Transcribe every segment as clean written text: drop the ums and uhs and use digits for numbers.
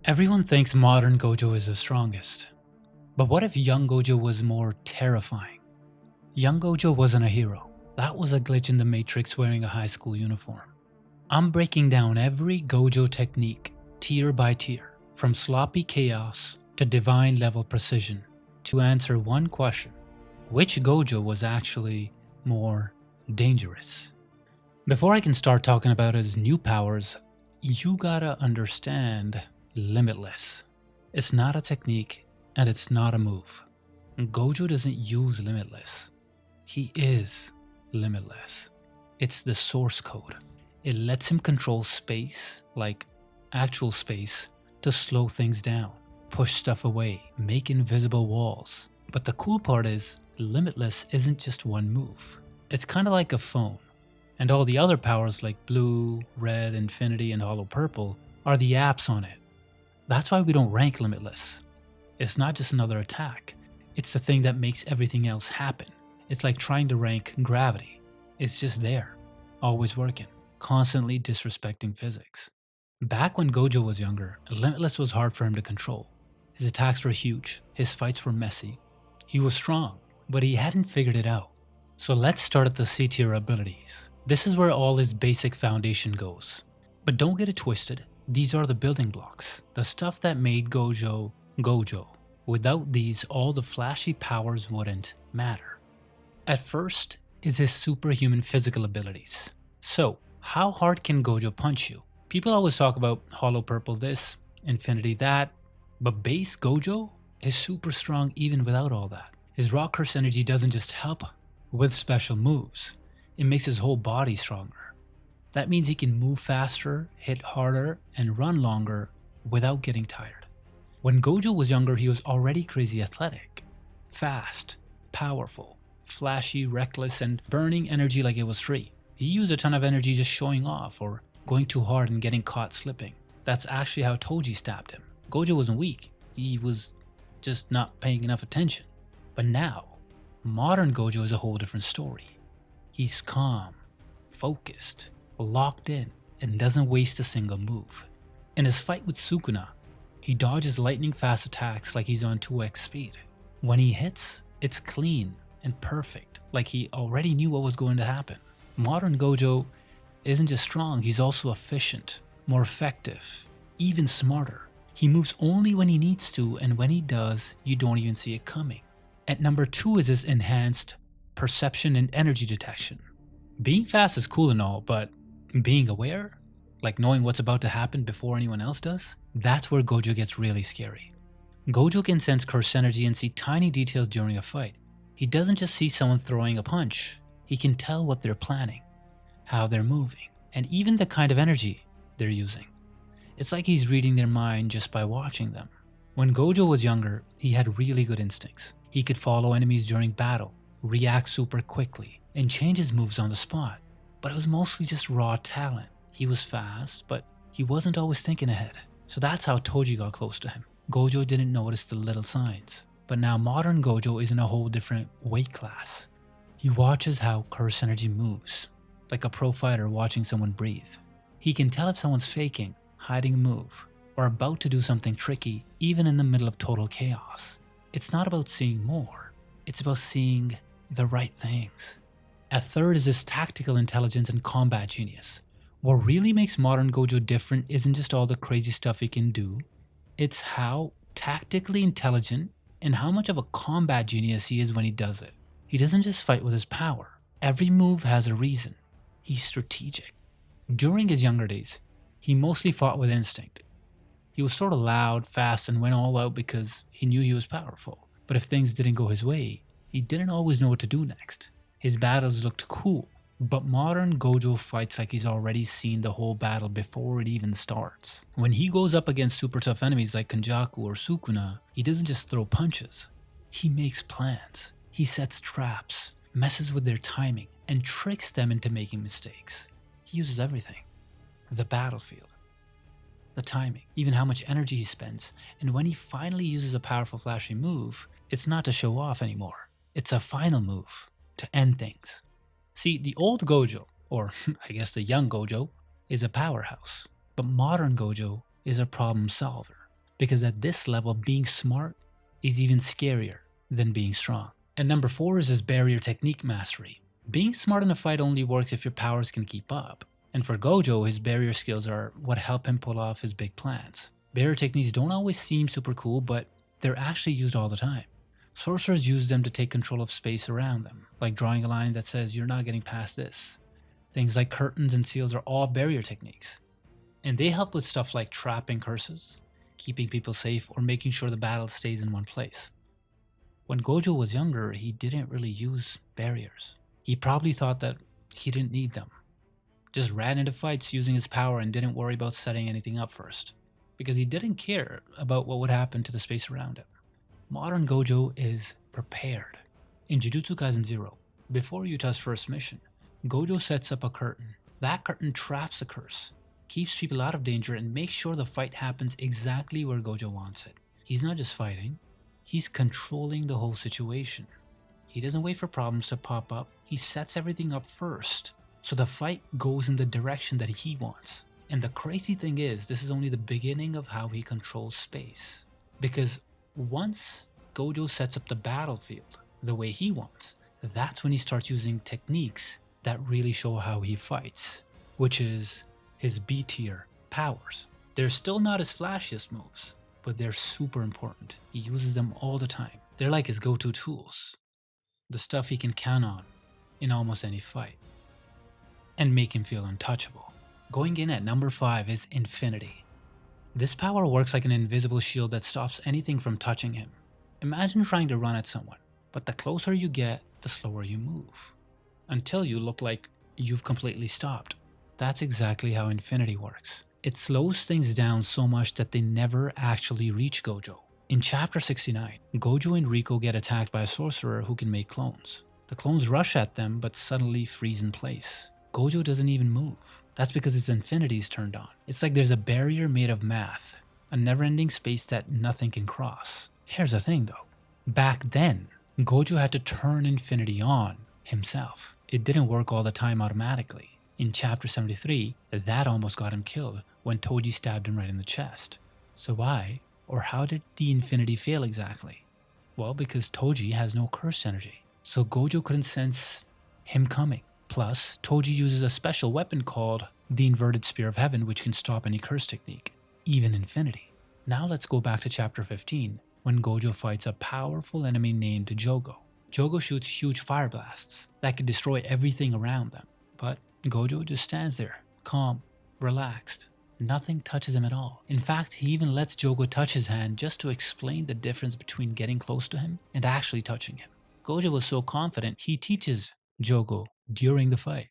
Everyone thinks modern Gojo is the strongest. But what if young Gojo was more terrifying? Young Gojo wasn't a hero. That was a glitch in the Matrix wearing a high school uniform. I'm breaking down every Gojo technique, tier by tier, from sloppy chaos to divine level precision, to answer one question: which Gojo was actually more dangerous? Before I can start talking about his new powers, you gotta understand Limitless. It's not a technique and it's not a move. Gojo doesn't use Limitless. He is Limitless. It's the source code. It lets him control space, like actual space, to slow things down, push stuff away, make invisible walls. But the cool part is, Limitless isn't just one move. It's kind of like a phone. And all the other powers like blue, red, infinity, and hollow purple are the apps on it. That's why we don't rank Limitless. It's not just another attack. It's the thing that makes everything else happen. It's like trying to rank gravity. It's just there, always working, constantly disrespecting physics. Back when Gojo was younger, Limitless was hard for him to control. His attacks were huge, his fights were messy. He was strong, but he hadn't figured it out. So let's start at the C tier abilities. This is where all his basic foundation goes. But don't get it twisted. These are the building blocks, the stuff that made Gojo, Gojo. Without these, all the flashy powers wouldn't matter. At first is his superhuman physical abilities. So, how hard can Gojo punch you? People always talk about hollow purple this, infinity that, but base Gojo is super strong even without all that. His raw curse energy doesn't just help with special moves, it makes his whole body stronger. That means he can move faster, hit harder, and run longer without getting tired. When Gojo was younger, he was already crazy athletic, fast, powerful, flashy, reckless, and burning energy like it was free. He used a ton of energy just showing off or going too hard and getting caught slipping. That's actually how Toji stabbed him. Gojo wasn't weak, he was just not paying enough attention. But now, modern Gojo is a whole different story. He's calm, focused, locked in, and doesn't waste a single move. In his fight with Sukuna, he dodges lightning fast attacks like he's on 2x speed. When he hits, it's clean and perfect, like he already knew what was going to happen. Modern Gojo isn't just strong, he's also efficient, more effective, even smarter. He moves only when he needs to, and when he does, you don't even see it coming. At number 2 is his enhanced perception and energy detection. Being fast is cool and all, but being aware, like knowing what's about to happen before anyone else does, that's where Gojo gets really scary. Gojo can sense curse energy and see tiny details during a fight. He doesn't just see someone throwing a punch, he can tell what they're planning, how they're moving, and even the kind of energy they're using. It's like he's reading their mind just by watching them. When Gojo was younger, he had really good instincts. He could follow enemies during battle, react super quickly, and change his moves on the spot. But it was mostly just raw talent. He was fast, but he wasn't always thinking ahead. So that's how Toji got close to him. Gojo didn't notice the little signs. But now modern Gojo is in a whole different weight class. He watches how curse energy moves, like a pro fighter watching someone breathe. He can tell if someone's faking, hiding a move, or about to do something tricky, even in the middle of total chaos. It's not about seeing more, it's about seeing the right things. At third is his tactical intelligence and combat genius. What really makes modern Gojo different isn't just all the crazy stuff he can do, it's how tactically intelligent and how much of a combat genius he is when he does it. He doesn't just fight with his power. Every move has a reason. He's strategic. During his younger days, he mostly fought with instinct. He was sort of loud, fast, and went all out because he knew he was powerful. But if things didn't go his way, he didn't always know what to do next. His battles looked cool, but modern Gojo fights like he's already seen the whole battle before it even starts. When he goes up against super tough enemies like Kenjaku or Sukuna, he doesn't just throw punches. He makes plans. He sets traps, messes with their timing, and tricks them into making mistakes. He uses everything. The battlefield, the timing, even how much energy he spends, and when he finally uses a powerful flashy move, it's not to show off anymore. It's a final move, to end things. See, the old Gojo, or I guess the young Gojo, is a powerhouse, but modern Gojo is a problem solver. because at this level, being smart is even scarier than being strong. And number 4 is his barrier technique mastery. Being smart in a fight only works if your powers can keep up. And for Gojo, his barrier skills are what help him pull off his big plans. Barrier techniques don't always seem super cool, but they're actually used all the time. Sorcerers use them to take control of space around them, like drawing a line that says you're not getting past this. Things like curtains and seals are all barrier techniques. And they help with stuff like trapping curses, keeping people safe, or making sure the battle stays in one place. When Gojo was younger, he didn't really use barriers. He probably thought that he didn't need them. Just ran into fights using his power and didn't worry about setting anything up first, because he didn't care about what would happen to the space around him. Modern Gojo is prepared. In Jujutsu Kaisen 0, before Yuta's first mission, Gojo sets up a curtain. That curtain traps a curse, keeps people out of danger, and makes sure the fight happens exactly where Gojo wants it. He's not just fighting, he's controlling the whole situation. He doesn't wait for problems to pop up, he sets everything up first, so the fight goes in the direction that he wants. And the crazy thing is, this is only the beginning of how he controls space. Because once Gojo sets up the battlefield the way he wants, that's when he starts using techniques that really show how he fights, which is his B tier powers. They're still not his flashiest moves, but they're super important. He uses them all the time. They're like his go-to tools, the stuff he can count on in almost any fight, and make him feel untouchable. Going in at number 5 is Infinity. This power works like an invisible shield that stops anything from touching him. Imagine trying to run at someone, but the closer you get, the slower you move, until you look like you've completely stopped. That's exactly how Infinity works. It slows things down so much that they never actually reach Gojo. In chapter 69, Gojo and Riko get attacked by a sorcerer who can make clones. The clones rush at them but suddenly freeze in place. Gojo doesn't even move. That's because his Infinity is turned on. It's like there's a barrier made of math, a never-ending space that nothing can cross. Here's the thing though. Back then, Gojo had to turn Infinity on himself. It didn't work all the time automatically. In chapter 73, that almost got him killed when Toji stabbed him right in the chest. So why, or how did the Infinity fail exactly? Well, because Toji has no curse energy, so Gojo couldn't sense him coming. Plus, Toji uses a special weapon called the Inverted Spear of Heaven, which can stop any curse technique, even Infinity. Now let's go back to chapter 15, when Gojo fights a powerful enemy named Jogo. Jogo shoots huge fire blasts that could destroy everything around them, but Gojo just stands there, calm, relaxed. Nothing touches him at all. In fact, he even lets Jogo touch his hand just to explain the difference between getting close to him and actually touching him. Gojo was so confident, he teaches Jogo during the fight.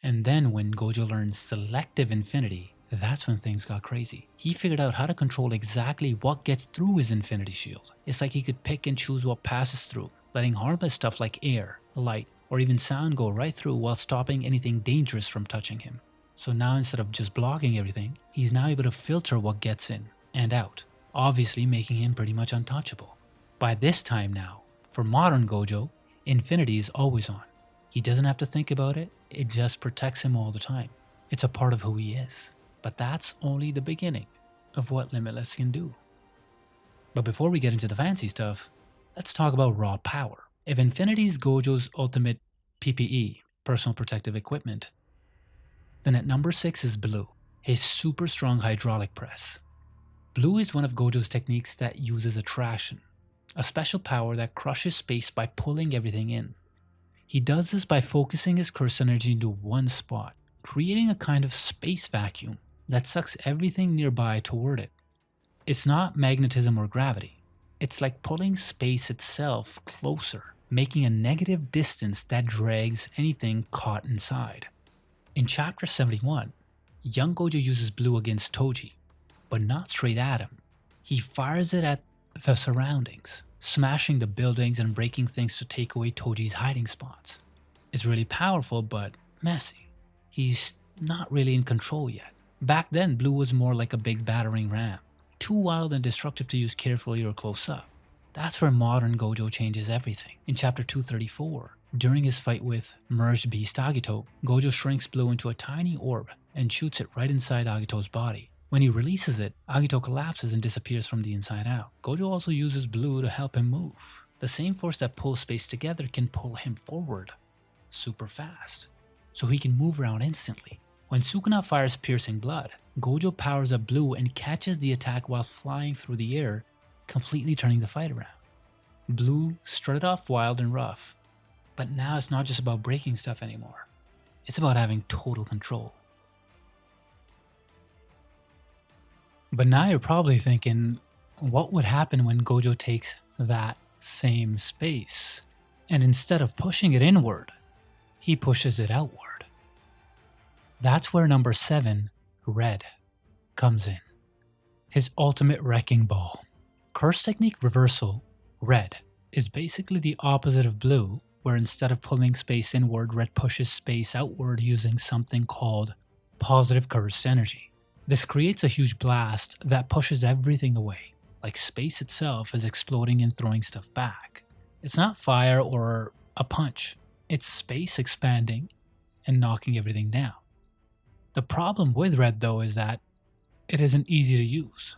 And then when Gojo learned selective Infinity, that's when things got crazy. He figured out how to control exactly what gets through his Infinity Shield. It's like he could pick and choose what passes through, letting harmless stuff like air, light, or even sound go right through while stopping anything dangerous from touching him. So now instead of just blocking everything, he's now able to filter what gets in and out, obviously making him pretty much untouchable. By this time now, for modern Gojo, Infinity is always on. He doesn't have to think about it, it just protects him all the time. It's a part of who he is. But that's only the beginning of what Limitless can do. But before we get into the fancy stuff, let's talk about raw power. If Infinity is Gojo's ultimate PPE, personal protective equipment, then at number 6 is Blue, his super strong hydraulic press. Blue is one of Gojo's techniques that uses attraction, a special power that crushes space by pulling everything in. He does this by focusing his curse energy into one spot, creating a kind of space vacuum that sucks everything nearby toward it. It's not magnetism or gravity. It's like pulling space itself closer, making a negative distance that drags anything caught inside. In chapter 71, young Gojo uses Blue against Toji, but not straight at him. He fires it at the surroundings, smashing the buildings and breaking things to take away Toji's hiding spots. It's really powerful, but messy. He's not really in control yet. Back then, Blue was more like a big battering ram, too wild and destructive to use carefully or close up. That's where modern Gojo changes everything. In chapter 234, during his fight with merged beast Agito, Gojo shrinks Blue into a tiny orb and shoots it right inside Agito's body. When he releases it, Agito collapses and disappears from the inside out. Gojo also uses blue to help him move. The same force that pulls space together can pull him forward super fast, so he can move around instantly. When Sukuna fires piercing blood, Gojo powers up blue and catches the attack while flying through the air, completely turning the fight around. Blue started off wild and rough, but now it's not just about breaking stuff anymore. It's about having total control. But now you're probably thinking, what would happen when Gojo takes that same space, and instead of pushing it inward, he pushes it outward? That's where number 7, Red, comes in. His ultimate wrecking ball. Curse technique reversal, Red, is basically the opposite of blue, where instead of pulling space inward, Red pushes space outward using something called positive cursed energy. This creates a huge blast that pushes everything away, like space itself is exploding and throwing stuff back. It's not fire or a punch, it's space expanding and knocking everything down. The problem with Red though is that it isn't easy to use.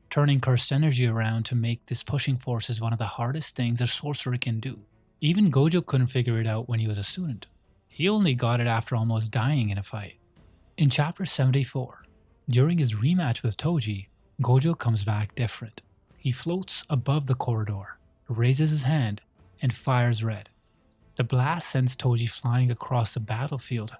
Turning cursed energy around to make this pushing force is one of the hardest things a sorcerer can do. Even Gojo couldn't figure it out when he was a student. He only got it after almost dying in a fight. In chapter 74, during his rematch with Toji, Gojo comes back different. He floats above the corridor, raises his hand, and fires Red. The blast sends Toji flying across the battlefield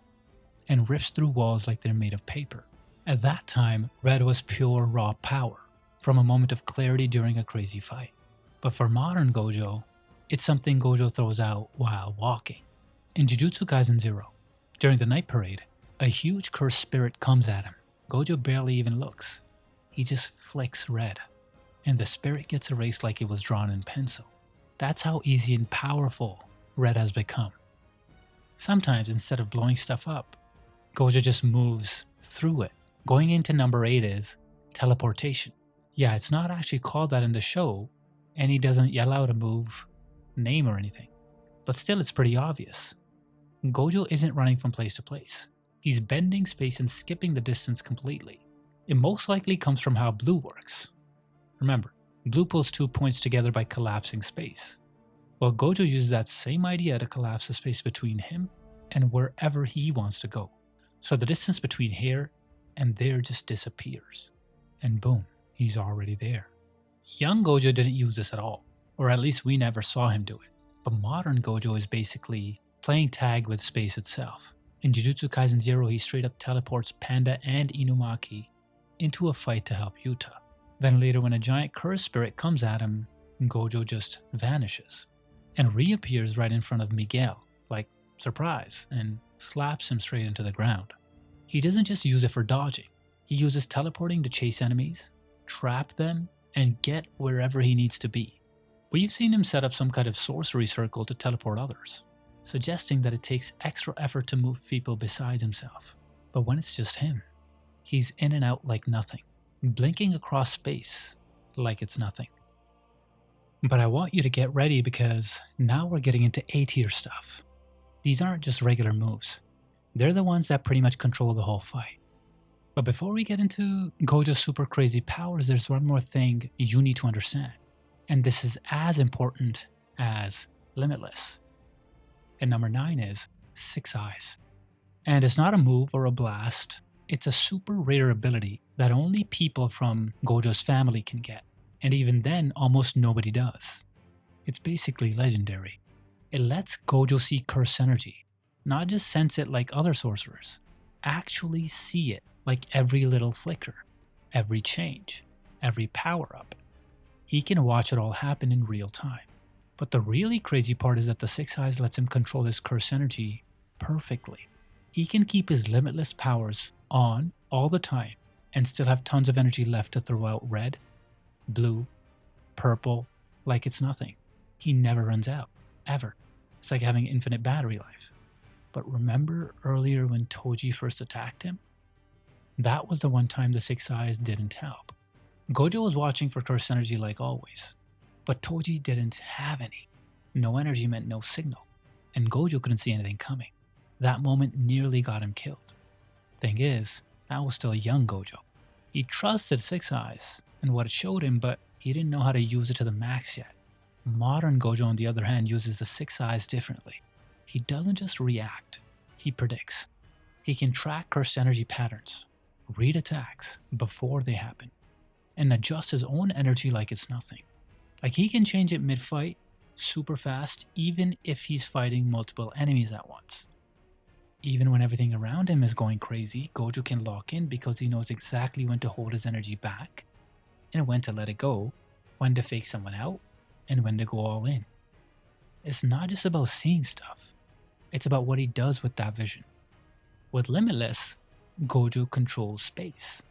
and rips through walls like they're made of paper. At that time, Red was pure raw power, from a moment of clarity during a crazy fight. But for modern Gojo, it's something Gojo throws out while walking. In Jujutsu Kaisen 0, during the night parade, a huge cursed spirit comes at him. Gojo barely even looks. He just flicks Red, and the spirit gets erased like it was drawn in pencil. That's how easy and powerful Red has become. Sometimes instead of blowing stuff up, Gojo just moves through it. Going into number 8 is Teleportation. Yeah, it's not actually called that in the show, and he doesn't yell out a move name or anything. But still, it's pretty obvious. Gojo isn't running from place to place. He's bending space and skipping the distance completely. It most likely comes from how blue works. Remember, blue pulls 2 points together by collapsing space. Well, Gojo uses that same idea to collapse the space between him and wherever he wants to go. So the distance between here and there just disappears. And boom, he's already there. Young Gojo didn't use this at all, or at least we never saw him do it. But modern Gojo is basically playing tag with space itself. In Jujutsu Kaisen 0, he straight up teleports Panda and Inumaki into a fight to help Yuta. Then later when a giant curse spirit comes at him, Gojo just vanishes and reappears right in front of Miguel, like surprise, and slaps him straight into the ground. He doesn't just use it for dodging, he uses teleporting to chase enemies, trap them, and get wherever he needs to be. We've seen him set up some kind of sorcery circle to teleport others, suggesting that it takes extra effort to move people besides himself. But when it's just him, he's in and out like nothing, blinking across space like it's nothing. But I want you to get ready because now we're getting into A-tier stuff. These aren't just regular moves. They're the ones that pretty much control the whole fight. But before we get into Gojo's super crazy powers, there's one more thing you need to understand. And this is as important as Limitless. And number 9 is 6 Eyes. And it's not a move or a blast, it's a super rare ability that only people from Gojo's family can get. And even then, almost nobody does. It's basically legendary. It lets Gojo see curse energy, not just sense it like other sorcerers, actually see it like every little flicker, every change, every power-up. He can watch it all happen in real time. But the really crazy part is that the 6 Eyes lets him control his curse energy perfectly. He can keep his limitless powers on all the time and still have tons of energy left to throw out red, blue, purple, like it's nothing. He never runs out, ever. It's like having infinite battery life. But remember earlier when Toji first attacked him? That was the one time the 6 Eyes didn't help. Gojo was watching for curse energy like always, but Toji didn't have any. No energy meant no signal, and Gojo couldn't see anything coming. That moment nearly got him killed. Thing is, that was still young Gojo. He trusted Six Eyes and what it showed him, but he didn't know how to use it to the max yet. Modern Gojo, on the other hand, uses the Six Eyes differently. He doesn't just react, he predicts. He can track cursed energy patterns, read attacks before they happen, and adjust his own energy like it's nothing. Like he can change it mid-fight super fast, even if he's fighting multiple enemies at once. Even when everything around him is going crazy, Gojo can lock in because he knows exactly when to hold his energy back and when to let it go, when to fake someone out, and when to go all in. It's not just about seeing stuff, it's about what he does with that vision. With Limitless, Gojo controls space.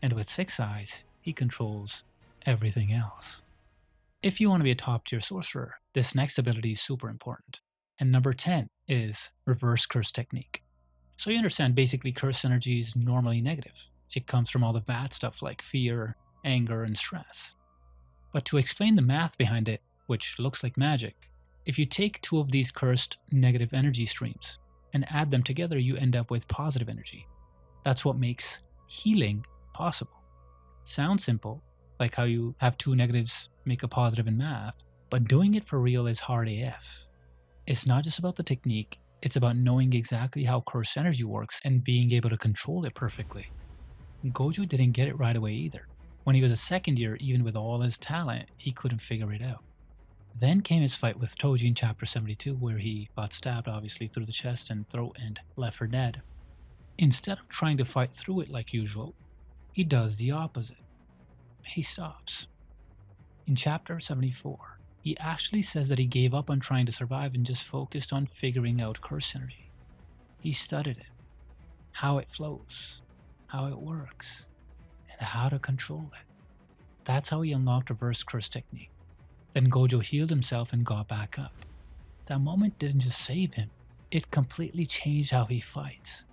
And with Six Eyes, he controls everything else. If you want to be a top tier sorcerer, this next ability is super important. And number 10 is Reverse Curse Technique. So you understand, basically curse energy is normally negative. It comes from all the bad stuff like fear, anger, and stress. But to explain the math behind it, which looks like magic, if you take two of these cursed negative energy streams and add them together, you end up with positive energy. That's what makes healing possible. Sounds simple, like how you have two negatives make a positive in math, but doing it for real is hard AF. It's not just about the technique, it's about knowing exactly how cursed energy works and being able to control it perfectly. Gojo didn't get it right away either. When he was a second year, even with all his talent, he couldn't figure it out. Then came his fight with Toji in chapter 72, where he got stabbed obviously through the chest and throat and left for dead. Instead of trying to fight through it like usual, he does the opposite. He stops. In chapter 74, he actually says that he gave up on trying to survive and just focused on figuring out curse energy. He studied it, how it flows, how it works, and how to control it. That's how he unlocked Reverse Curse Technique. Then Gojo healed himself and got back up. That moment didn't just save him, it completely changed how he fights.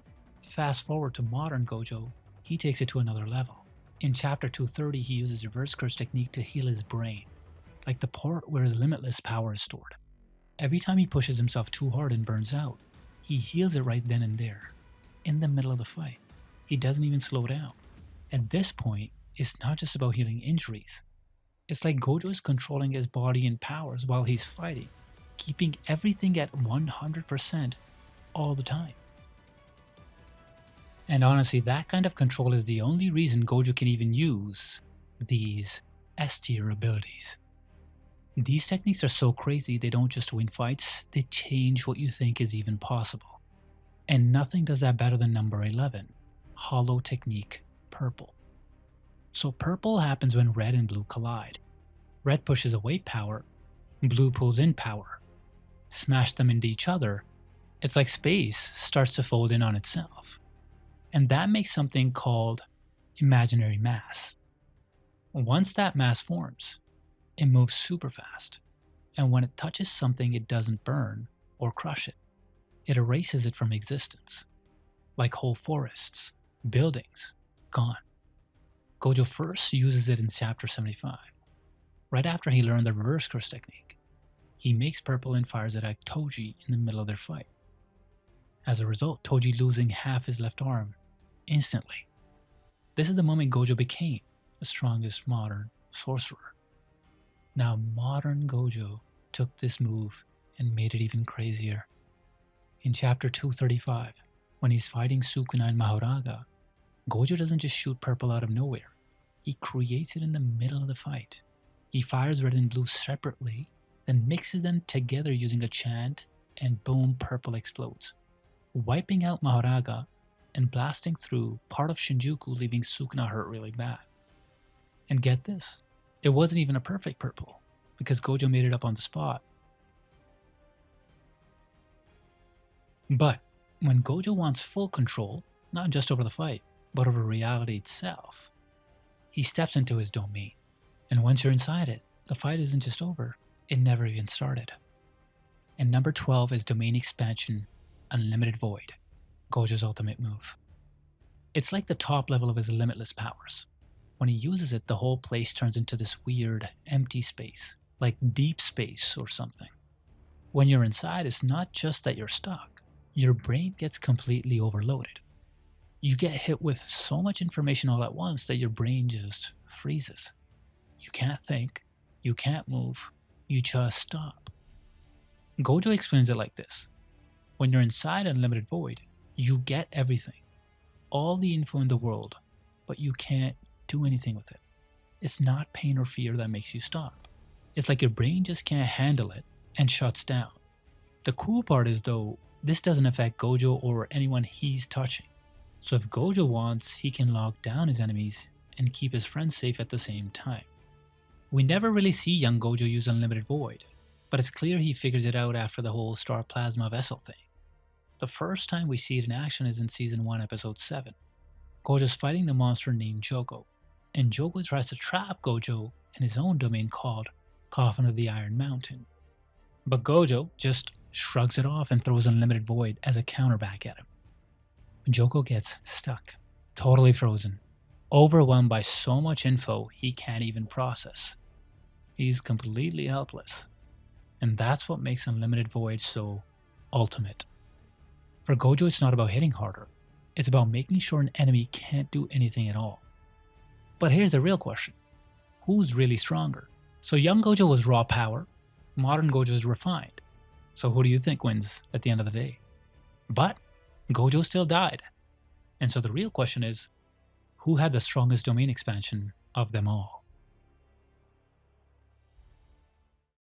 Fast forward to modern Gojo, he takes it to another level. In chapter 230, he uses Reverse Curse Technique to heal his brain, like the port where his limitless power is stored. Every time he pushes himself too hard and burns out, he heals it right then and there, in the middle of the fight. He doesn't even slow down. At this point, it's not just about healing injuries. It's like Gojo is controlling his body and powers while he's fighting, keeping everything at 100% all the time. And honestly, that kind of control is the only reason Gojo can even use these S tier abilities. These techniques are so crazy, they don't just win fights, they change what you think is even possible. And nothing does that better than number 11, Hollow Technique Purple. So purple happens when red and blue collide. Red pushes away power, blue pulls in power. Smash them into each other, it's like space starts to fold in on itself. And that makes something called imaginary mass. Once that mass forms, it moves super fast, and when it touches something, it doesn't burn or crush it. It erases it from existence, like whole forests, buildings, gone. Gojo first uses it in chapter 75, right after he learned the Reverse Curse Technique. He makes purple and fires it at Toji in the middle of their fight. As a result, Toji losing half his left arm instantly. This is the moment Gojo became the strongest modern sorcerer. Now, modern Gojo took this move and made it even crazier. In chapter 235, when he's fighting Sukuna and Mahoraga, Gojo doesn't just shoot purple out of nowhere. He creates it in the middle of the fight. He fires red and blue separately, then mixes them together using a chant, and boom, purple explodes, wiping out Mahoraga and blasting through part of Shinjuku, leaving Sukuna hurt really bad. And get this, it wasn't even a perfect purple, because Gojo made it up on the spot. But when Gojo wants full control, not just over the fight, but over reality itself, he steps into his domain. And once you're inside it, the fight isn't just over, it never even started. And number 12 is Domain Expansion Unlimited Void, Gojo's ultimate move. It's like the top level of his limitless powers. When he uses it, the whole place turns into this weird, empty space, like deep space or something. When you're inside, it's not just that you're stuck, your brain gets completely overloaded. You get hit with so much information all at once that your brain just freezes. You can't think, you can't move, you just stop. Gojo explains it like this: when you're inside Unlimited Void, you get everything, all the info in the world, but you can't do anything with it. It's not pain or fear that makes you stop. It's like your brain just can't handle it and shuts down. The cool part is though, this doesn't affect Gojo or anyone he's touching. So if Gojo wants, he can lock down his enemies and keep his friends safe at the same time. We never really see young Gojo use Unlimited Void, but it's clear he figures it out after the whole Star Plasma vessel thing. The first time we see it in action is in Season 1 Episode 7. Gojo's fighting the monster named Jogo, and Jogo tries to trap Gojo in his own domain called Coffin of the Iron Mountain. But Gojo just shrugs it off and throws Unlimited Void as a counterback at him. Jogo gets stuck, totally frozen, overwhelmed by so much info he can't even process. He's completely helpless. And that's what makes Unlimited Void so ultimate. For Gojo, it's not about hitting harder. It's about making sure an enemy can't do anything at all. But here's the real question. Who's really stronger? So young Gojo was raw power, modern Gojo is refined. So who do you think wins at the end of the day? But Gojo still died. And so the real question is, who had the strongest domain expansion of them all?